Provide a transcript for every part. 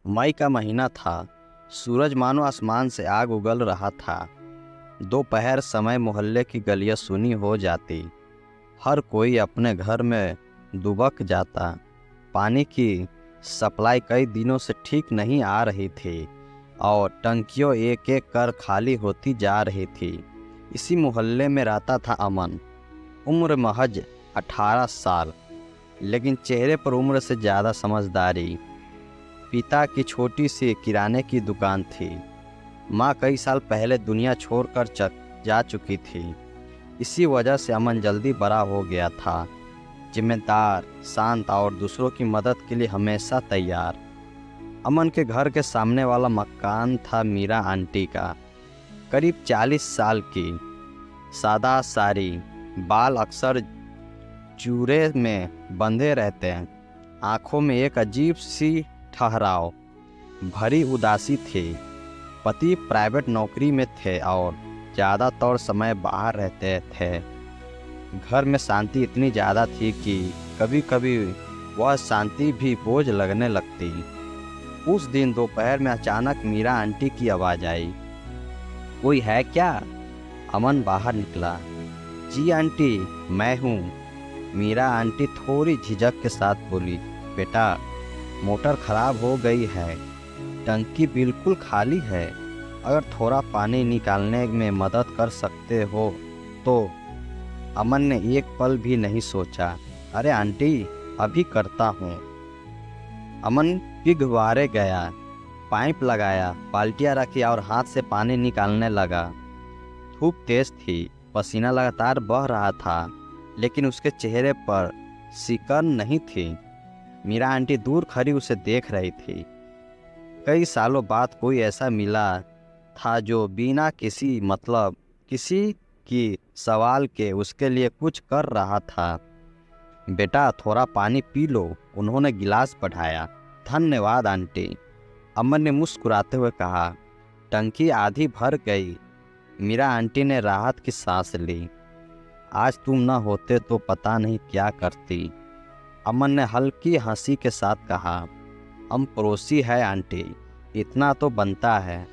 मई का महीना था। सूरज मानो आसमान से आग उगल रहा था। दोपहर समय मोहल्ले की गलियां सुनी हो जाती। हर कोई अपने घर में दुबक जाता। पानी की सप्लाई कई दिनों से ठीक नहीं आ रही थी और टंकियों एक एक कर खाली होती जा रही थी। इसी मोहल्ले में रहता था अमन। उम्र महज 18 साल, लेकिन चेहरे पर उम्र से ज़्यादा समझदारी। पिता की छोटी सी किराने की दुकान थी। माँ कई साल पहले दुनिया छोड़कर जा चुकी थी। इसी वजह से अमन जल्दी बड़ा हो गया था, जिम्मेदार, शांत और दूसरों की मदद के लिए हमेशा तैयार। अमन के घर के सामने वाला मकान था मीरा आंटी का। करीब 40 साल की, सादा साड़ी, बाल अक्सर चूड़े में बंधे रहते हैं। आंखों में एक अजीब सी ठहराव भरी उदासी थी। पति प्राइवेट नौकरी में थे और ज़्यादातर समय बाहर रहते थे। घर में शांति इतनी ज़्यादा थी कि कभी कभी वह शांति भी बोझ लगने लगती। उस दिन दोपहर में अचानक मीरा आंटी की आवाज़ आई। कोई है क्या? अमन बाहर निकला। जी आंटी, मैं हूँ। मीरा आंटी थोड़ी झिझक के साथ बोली, बेटा, मोटर खराब हो गई है, टंकी बिल्कुल खाली है। अगर थोड़ा पानी निकालने में मदद कर सकते हो तो। अमन ने एक पल भी नहीं सोचा। अरे आंटी, अभी करता हूँ। अमन पिघवारे गया, पाइप लगाया, बाल्टियाँ रखी और हाथ से पानी निकालने लगा। धूप तेज थी, पसीना लगातार बह रहा था, लेकिन उसके चेहरे पर सिकन नहीं थी। मीरा आंटी दूर खड़ी उसे देख रही थी। कई सालों बाद कोई ऐसा मिला था जो बिना किसी मतलब, किसी की सवाल के उसके लिए कुछ कर रहा था। बेटा, थोड़ा पानी पी लो, उन्होंने गिलास बढ़ाया। धन्यवाद आंटी, अमन ने मुस्कुराते हुए कहा। टंकी आधी भर गई। मीरा आंटी ने राहत की सांस ली। आज तुम न होते तो पता नहीं क्या करती, अमन ने हल्की हंसी के साथ कहा। हम पड़ोसी हैं आंटी, इतना तो बनता है।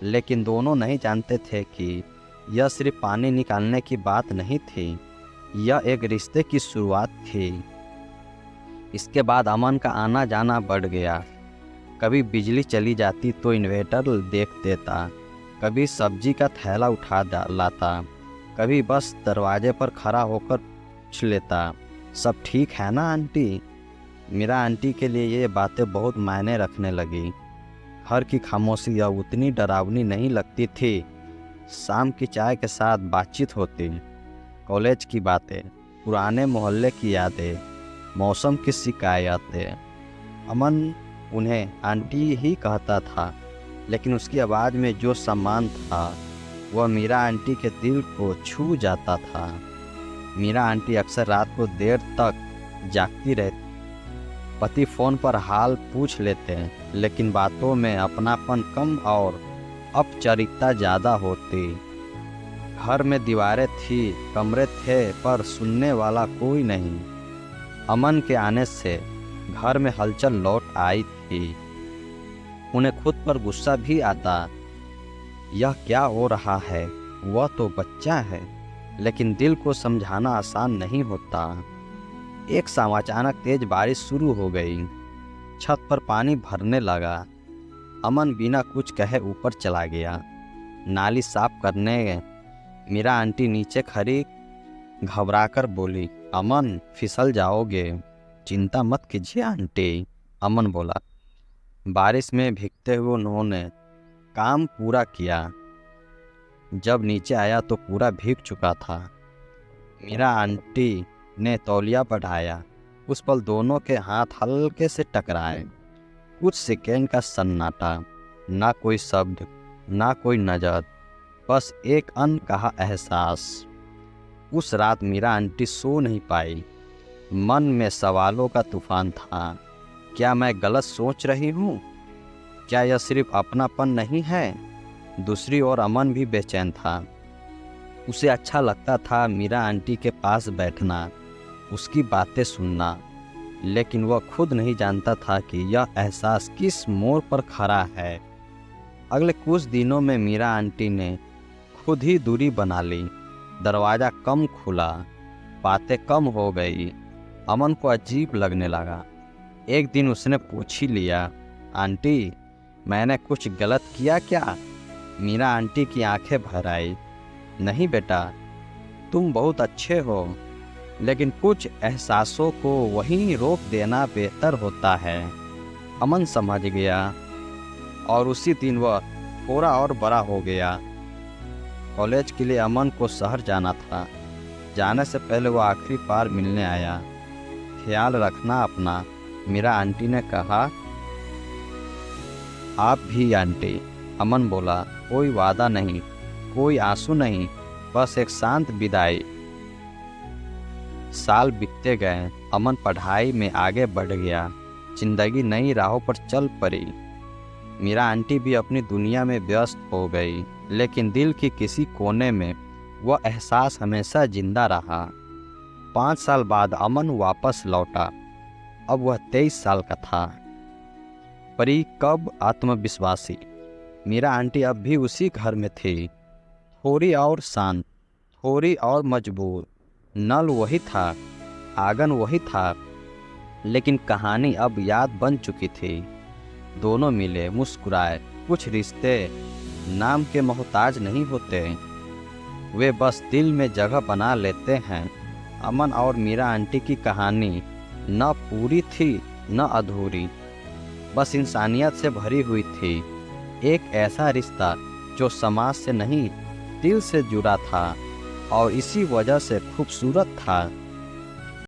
लेकिन दोनों नहीं जानते थे कि यह सिर्फ पानी निकालने की बात नहीं थी, यह एक रिश्ते की शुरुआत थी। इसके बाद अमन का आना जाना बढ़ गया। कभी बिजली चली जाती तो इन्वर्टर देख देता, कभी सब्जी का थैला उठा लाता, कभी बस दरवाजे पर खड़ा होकर पूछ लेता, सब ठीक है ना आंटी? मीरा आंटी के लिए ये बातें बहुत मायने रखने लगी। घर की खामोशी अब उतनी डरावनी नहीं लगती थी। शाम की चाय के साथ बातचीत होती, कॉलेज की बातें, पुराने मोहल्ले की यादें, मौसम की शिकायतें। अमन उन्हें आंटी ही कहता था, लेकिन उसकी आवाज़ में जो सम्मान था वह मीरा आंटी के दिल को छू जाता था। मीरा आंटी अक्सर रात को देर तक जागती रहती। पति फ़ोन पर हाल पूछ लेते हैं, लेकिन बातों में अपनापन कम और औपचारिकता ज़्यादा होती। घर में दीवारें थी, कमरे थे, पर सुनने वाला कोई नहीं। अमन के आने से घर में हलचल लौट आई थी। उन्हें खुद पर गुस्सा भी आता। यह क्या हो रहा है? वह तो बच्चा है, लेकिन दिल को समझाना आसान नहीं होता। एक शाम अचानक तेज बारिश शुरू हो गई। छत पर पानी भरने लगा। अमन बिना कुछ कहे ऊपर चला गया नाली साफ करने। मीरा आंटी नीचे खड़ी घबराकर बोली, अमन, फिसल जाओगे। चिंता मत कीजिए आंटी, अमन बोला। बारिश में भीगते हुए उन्होंने काम पूरा किया। जब नीचे आया तो पूरा भीग चुका था। मीरा आंटी ने तौलिया बढ़ाया। उस पल दोनों के हाथ हल्के से टकराए। कुछ सेकेंड का सन्नाटा, ना कोई शब्द, ना कोई नज़र, बस एक अनकहा एहसास। उस रात मीरा आंटी सो नहीं पाई। मन में सवालों का तूफान था। क्या मैं गलत सोच रही हूँ? क्या यह सिर्फ अपनापन नहीं है? दूसरी ओर अमन भी बेचैन था। उसे अच्छा लगता था मीरा आंटी के पास बैठना, उसकी बातें सुनना, लेकिन वह खुद नहीं जानता था कि यह एहसास किस मोड़ पर खड़ा है। अगले कुछ दिनों में मीरा आंटी ने खुद ही दूरी बना ली। दरवाज़ा कम खुला, बातें कम हो गई। अमन को अजीब लगने लगा। एक दिन उसने पूछ ही लिया, आंटी मैंने कुछ गलत किया क्या? मीरा आंटी की आंखें भर आई। नहीं बेटा, तुम बहुत अच्छे हो, लेकिन कुछ एहसासों को वहीं रोक देना बेहतर होता है। अमन समझ गया और उसी दिन वह थोड़ा और बड़ा हो गया। कॉलेज के लिए अमन को शहर जाना था। जाने से पहले वह आखिरी बार मिलने आया। ख्याल रखना अपना, मीरा आंटी ने कहा। आप भी आंटी, अमन बोला। कोई वादा नहीं, कोई आंसू नहीं, बस एक शांत विदाई। साल बीतते गए। अमन पढ़ाई में आगे बढ़ गया। जिंदगी नई राहों पर चल पड़ी। मीरा आंटी भी अपनी दुनिया में व्यस्त हो गई, लेकिन दिल की किसी कोने में वह एहसास हमेशा जिंदा रहा। 5 साल बाद अमन वापस लौटा। अब वह 23 साल का था। परी कब आत्मविश्वासी। मीरा आंटी अब भी उसी घर में थी, थोड़ी और शांत, थोड़ी और मजबूर। नल वही था, आंगन वही था, लेकिन कहानी अब याद बन चुकी थी। दोनों मिले, मुस्कुराए। कुछ रिश्ते नाम के मोहताज नहीं होते, वे बस दिल में जगह बना लेते हैं। अमन और मीरा आंटी की कहानी न पूरी थी न अधूरी, बस इंसानियत से भरी हुई थी। एक ऐसा रिश्ता जो समाज से नहीं, दिल से जुड़ा था और इसी वजह से खूबसूरत था।